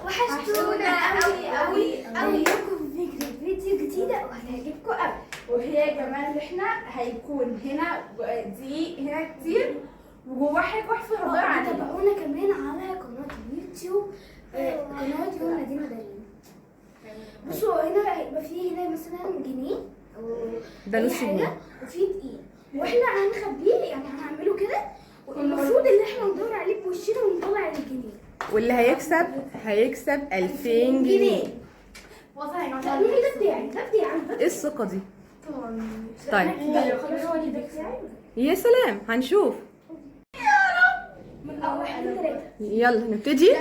وحشتونا قوي قوي قوي. لكم فيديو جديده وهتعجبكم قوي. وهي كمان اللي احنا هيكون هنا دقيق هنا كتير وجواه حاجه وحشه عباره عن تابعونا كمان على قناه اليوتيوب قناه يوم مدينه دارين. بصوا هنا هيبقى فيه هنا مثلا جنيه ده نص جنيه وفي دقيق واحنا هنخبيه يعني هنعمله كده والمفروض ان احنا ندور عليه بوشنا ونطلع الجنيه واللي هيكسب 2000 جنيه. ده بتاعي ايه الثقة دي؟ طيب يا سلام هنشوف. من اول 3 يلا نبتدي.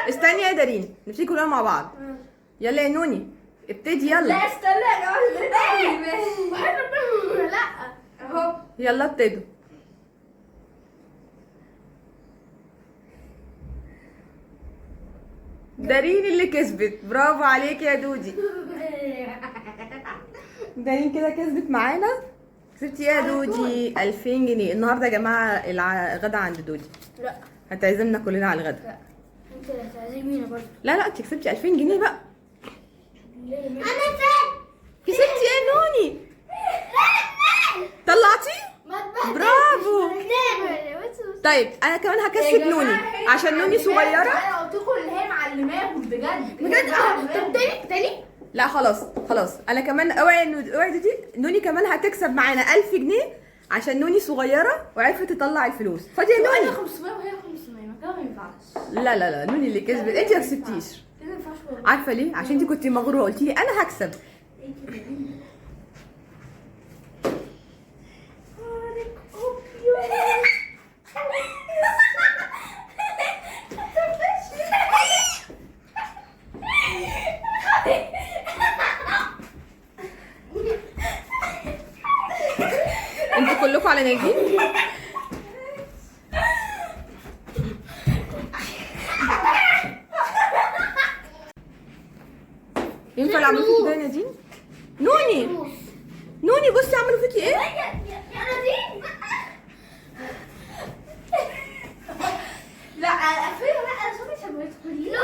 استني يا دارين نبتدي كلنا مع بعض. يلا يا نوني ابتدي يلا. لا استنى يا جماعه. لا اهو يلا ابتدوا. دارين اللي كسبت، برافو عليك يا دودي. دارين كده كسبت معانا. كسبتي يا دودي 2000 جنيه. النهارده يا جماعه الغدا عند دودي. لا هتعزمنا كلنا على الغدا. لا انت اللي هتعزمينا برضه. لا انت كسبتي 2000 جنيه بقى. انا كسبتي يا نوني. طلعتي؟ برافو. طيب انا كمان هكسب نوني عشان نوني صغيره. انا قلت لكم اللي هي معلماهم بجد بجد. طب تاني لا خلاص انا كمان اوعي دي نوني كمان هتكسب معانا 1000 جنيه عشان نوني صغيره وعرفت تطلع الفلوس. خدي يا انا نوني. 500 وهي 500 ما ينفعش. لا نوني اللي كسبت. انت ما كسبتيش. كده ما ينفعش. عارفه ليه؟ عشان انت كنتي مغروره قلتي لي انا هكسب. انتوا كلكم على نادين. ينفع اللي عملوا فيكي ده يا نادين؟ نوني بصي عملوا فيكي ايه؟ لا على قفايا. لا انا صوتي شبهت كلي.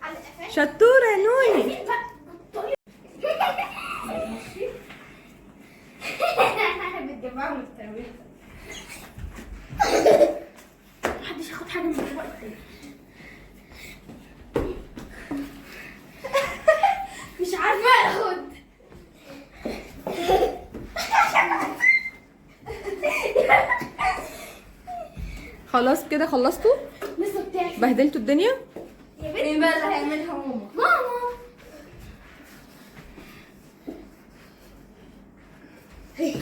على قفايا. شطوره يا نوني. بتجمعوا مستويين. محدش ياخد حاجه من الوقت. مش عارفه اخد. خلاص كده خلصتوا؟ لسه بتاعي بهدلتوا الدنيا؟ يا بنتي مين بقى اللي هيعملها ماما؟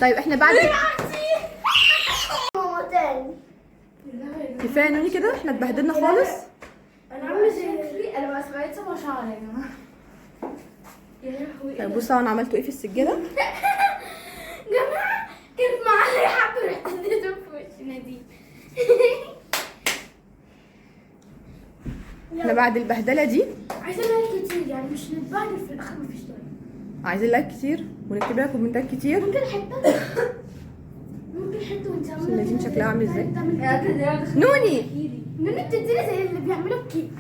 طيب احنا بعد ماما تاني. كفايه نوني كده احنا اتبهدلنا خالص. انا عامله شكلي انا ما سمعتش مشاعر يا جماعه. يا لهوي. طيب بصوا انا عملتوا ايه في السجاده؟ جماعه كانت معلقه حبه رحت اديته في وش نادين. احنا بعد البهدله دي عايزين لايك كتير يعني مش نتبهدل في الاخر مفيش لايك. عايزين لايك كتير ونكتب لها كومنتات كتير. ممكن حته وانت عامله نادين شكلها عامل ازاي؟ يا نوني نوني بتديني زي اللي بيعملوا الكيك.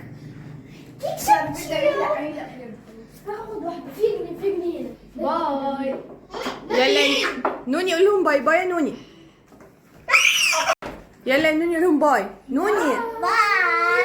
كيك شبشب. هاخد واحده في جنيه هنا. باي. يلا نوني قول لهم باي باي يا نوني. يلا يا نوني قول لهم باي. نوني باي.